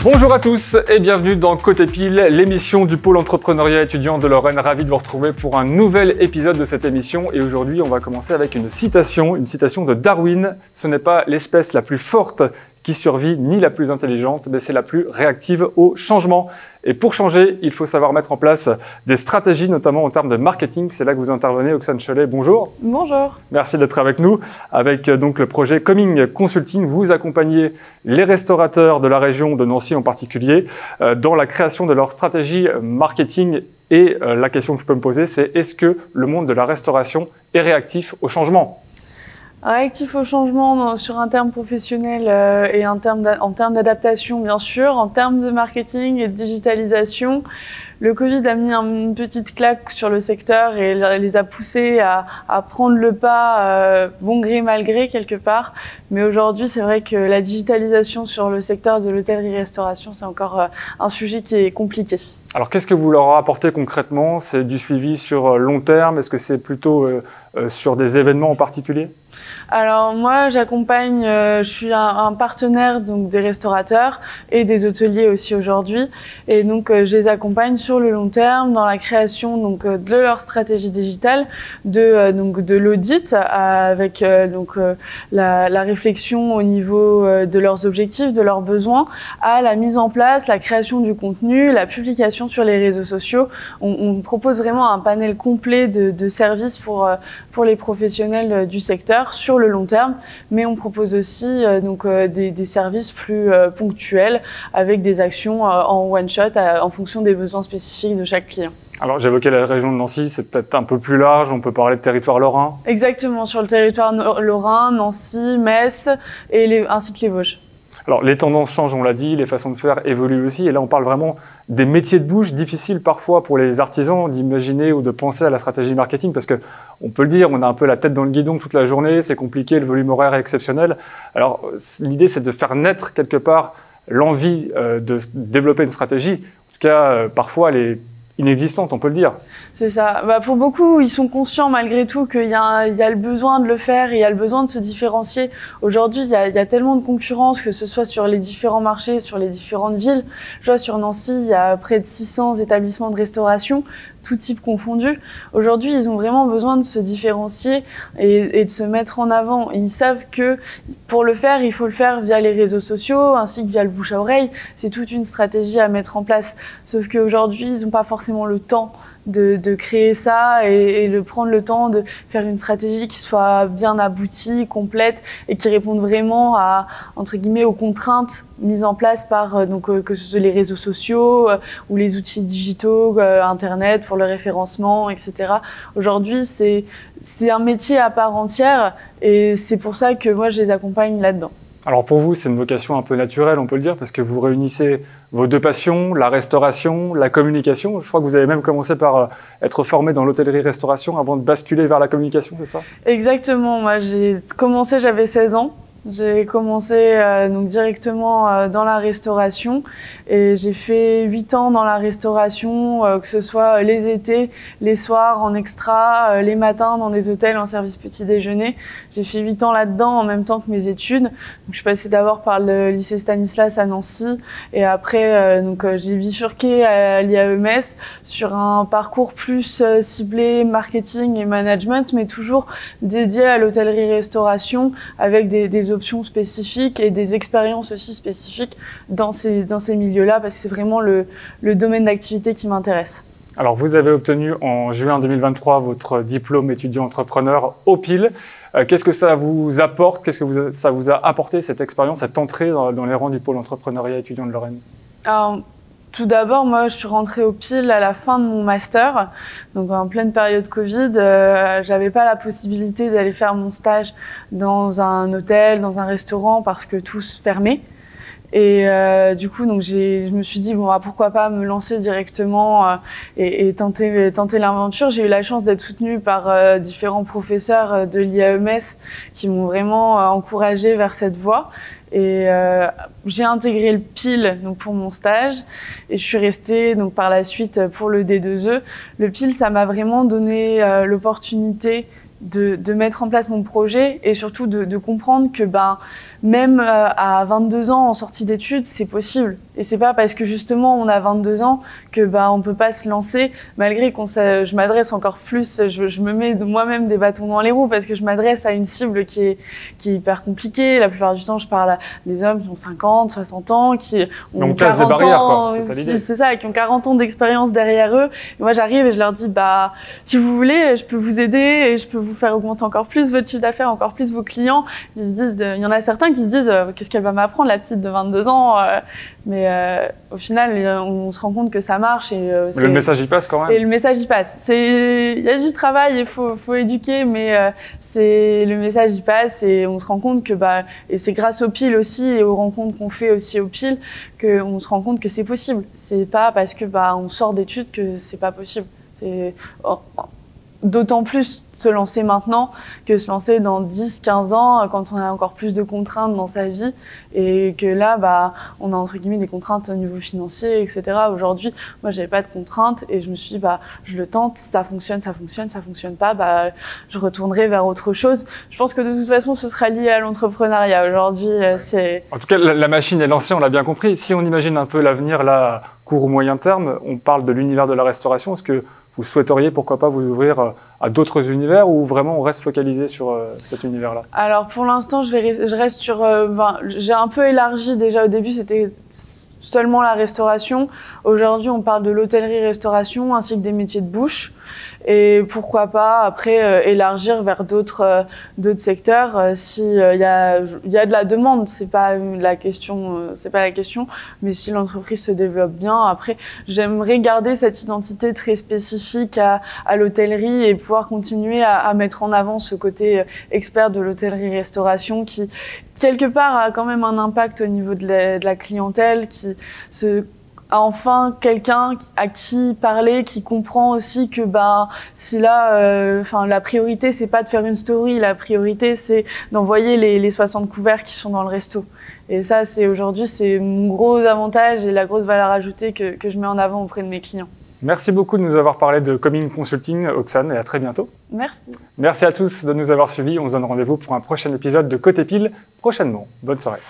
Bonjour à tous et bienvenue dans Côté Pile, l'émission du pôle entrepreneuriat étudiant de Lorraine. Ravi de vous retrouver pour un nouvel épisode de cette émission. Et aujourd'hui, on va commencer avec une citation de Darwin. Ce n'est pas l'espèce la plus forte qui survit, ni la plus intelligente, mais c'est la plus réactive au changement. Et pour changer, il faut savoir mettre en place des stratégies, notamment en termes de marketing. C'est là que vous intervenez, Oxane Cholet. Bonjour. Bonjour. Merci d'être avec nous. Avec donc le projet Coming Consulting, vous accompagnez les restaurateurs de la région de Nancy en particulier dans la création de leur stratégie marketing. Et la question que je peux me poser, c'est est-ce que le monde de la restauration est réactif au changement ? Réactif au changement sur un terme professionnel et en termes d'adaptation, bien sûr. En termes de marketing et de digitalisation, le Covid a mis une petite claque sur le secteur et les a poussés à prendre le pas, bon gré, mal gré, quelque part. Mais aujourd'hui, c'est vrai que la digitalisation sur le secteur de l'hôtellerie-restauration, c'est encore un sujet qui est compliqué. Alors, qu'est-ce que vous leur apportez concrètement ? C'est du suivi sur long terme ? Est-ce que c'est plutôt sur des événements en particulier ? Alors moi, j'accompagne, je suis un partenaire donc des restaurateurs et des hôteliers aussi aujourd'hui, et donc je les accompagne sur le long terme dans la création donc de leur stratégie digitale, de l'audit avec la réflexion au niveau de leurs objectifs, de leurs besoins, à la mise en place, la création du contenu, la publication sur les réseaux sociaux. On propose vraiment un panel complet de services pour les professionnels du secteur sur le long terme, mais on propose aussi des services plus ponctuels avec des actions en one shot en fonction des besoins spécifiques de chaque client. Alors j'évoquais la région de Nancy, c'est peut-être un peu plus large, on peut parler de territoire lorrain. Exactement, sur le territoire lorrain, Nancy, Metz ainsi que les Vosges. Alors les tendances changent, on l'a dit, les façons de faire évoluent aussi, et là on parle vraiment des métiers de bouche, difficiles parfois pour les artisans d'imaginer ou de penser à la stratégie marketing, parce que on peut le dire, on a un peu la tête dans le guidon toute la journée, c'est compliqué, le volume horaire est exceptionnel. Alors l'idée c'est de faire naître quelque part l'envie de développer une stratégie, en tout cas parfois elle est inexistante, on peut le dire. C'est ça. Pour beaucoup, ils sont conscients malgré tout qu'il y a le besoin de le faire et il y a le besoin de se différencier. Aujourd'hui, il y a tellement de concurrence, que ce soit sur les différents marchés, sur les différentes villes. Je vois sur Nancy, il y a près de 600 établissements de restauration, tout type confondu. Aujourd'hui, ils ont vraiment besoin de se différencier et de se mettre en avant. Ils savent que pour le faire, il faut le faire via les réseaux sociaux ainsi que via le bouche à oreille. C'est toute une stratégie à mettre en place. Sauf qu'aujourd'hui, ils n'ont pas forcément le temps de créer ça et de prendre le temps de faire une stratégie qui soit bien aboutie, complète et qui réponde vraiment entre guillemets aux contraintes mises en place par que ce soit les réseaux sociaux ou les outils digitaux, Internet pour le référencement, etc. Aujourd'hui, c'est un métier à part entière et c'est pour ça que moi je les accompagne là-dedans. Alors pour vous, c'est une vocation un peu naturelle, on peut le dire, parce que vous réunissez vos deux passions, la restauration, la communication. Je crois que vous avez même commencé par être formé dans l'hôtellerie-restauration avant de basculer vers la communication, c'est ça ? Exactement. Moi, j'ai commencé, j'avais 16 ans. J'ai commencé directement dans la restauration et j'ai fait 8 ans dans la restauration, que ce soit les étés, les soirs en extra, les matins dans des hôtels en service petit déjeuner. J'ai fait 8 ans là-dedans en même temps que mes études. Donc, je suis passée d'abord par le lycée Stanislas à Nancy et après j'ai bifurqué à l'IAE sur un parcours plus ciblé marketing et management, mais toujours dédié à l'hôtellerie-restauration avec des options spécifiques et des expériences aussi spécifiques dans ces milieux-là, parce que c'est vraiment le domaine d'activité qui m'intéresse. Alors, vous avez obtenu en juin 2023 votre diplôme étudiant entrepreneur au PIL. Qu'est-ce que ça vous apporte ? Qu'est-ce que ça vous a apporté, cette expérience, cette entrée dans les rangs du pôle entrepreneuriat étudiant de Lorraine ? Alors, tout d'abord, moi, je suis rentrée au PIL à la fin de mon master, donc en pleine période Covid. J'avais pas la possibilité d'aller faire mon stage dans un hôtel, dans un restaurant, parce que tout se fermait. Et du coup, je me suis dit pourquoi pas me lancer directement et tenter l'aventure. J'ai eu la chance d'être soutenue par différents professeurs de l'IAE qui m'ont vraiment encouragée vers cette voie. Et j'ai intégré le PIL pour mon stage et je suis restée par la suite pour le D2E. Le PIL, ça m'a vraiment donné l'opportunité de mettre en place mon projet et surtout de comprendre que même à 22 ans en sortie d'études, c'est possible. Et c'est pas parce que justement on a 22 ans que on peut pas se lancer, malgré je m'adresse encore plus, je me mets moi-même des bâtons dans les roues parce que je m'adresse à une cible qui est hyper compliquée. La plupart du temps, je parle à des hommes qui ont 50, 60 ans, qui ont 40 ans, c'est ça, qui ont 40 ans d'expérience derrière eux. Et moi, j'arrive et je leur dis, si vous voulez, je peux vous aider et je peux vous faire augmenter encore plus votre chiffre d'affaires, encore plus vos clients. Ils se disent, il y en a certains qui se disent, qu'est-ce qu'elle va m'apprendre, la petite de 22 ans? Mais au final, on se rend compte que ça marche. Et, le message y passe quand même. Et le message y passe. Il y a du travail, il faut éduquer, mais le message y passe et on se rend compte que et c'est grâce aux piles aussi et aux rencontres qu'on fait aussi aux piles qu'on se rend compte que c'est possible. C'est pas parce que on sort d'études que c'est pas possible. C'est d'autant plus se lancer maintenant que se lancer dans 10, 15 ans quand on a encore plus de contraintes dans sa vie et que là, on a entre guillemets des contraintes au niveau financier, etc. Aujourd'hui, moi, j'avais pas de contraintes et je me suis dit, je le tente, ça fonctionne pas, je retournerai vers autre chose. Je pense que de toute façon, ce sera lié à l'entrepreneuriat. Aujourd'hui, c'est... En tout cas, la machine est lancée, on l'a bien compris. Si on imagine un peu l'avenir, là, court ou moyen terme, on parle de l'univers de la restauration. Est-ce que vous souhaiteriez, pourquoi pas, vous ouvrir à d'autres univers ou vraiment on reste focalisé sur cet univers-là? Alors pour l'instant, je reste sur... j'ai un peu élargi déjà au début, c'était seulement la restauration. Aujourd'hui, on parle de l'hôtellerie-restauration ainsi que des métiers de bouche. Et pourquoi pas après élargir vers d'autres secteurs si y a de la demande, c'est pas la question, mais si l'entreprise se développe bien, après j'aimerais garder cette identité très spécifique à l'hôtellerie et pouvoir continuer à mettre en avant ce côté expert de l'hôtellerie-restauration qui quelque part a quand même un impact au niveau de la clientèle, qui a enfin quelqu'un à qui parler, qui comprend aussi que si là, la priorité c'est pas de faire une story, la priorité c'est d'envoyer les 60 couverts qui sont dans le resto. Et ça, aujourd'hui, c'est mon gros avantage et la grosse valeur ajoutée que je mets en avant auprès de mes clients. Merci beaucoup de nous avoir parlé de Coming Consulting, Oxane, et à très bientôt. Merci. Merci à tous de nous avoir suivis. On se donne rendez-vous pour un prochain épisode de Côté Pile prochainement. Bonne soirée.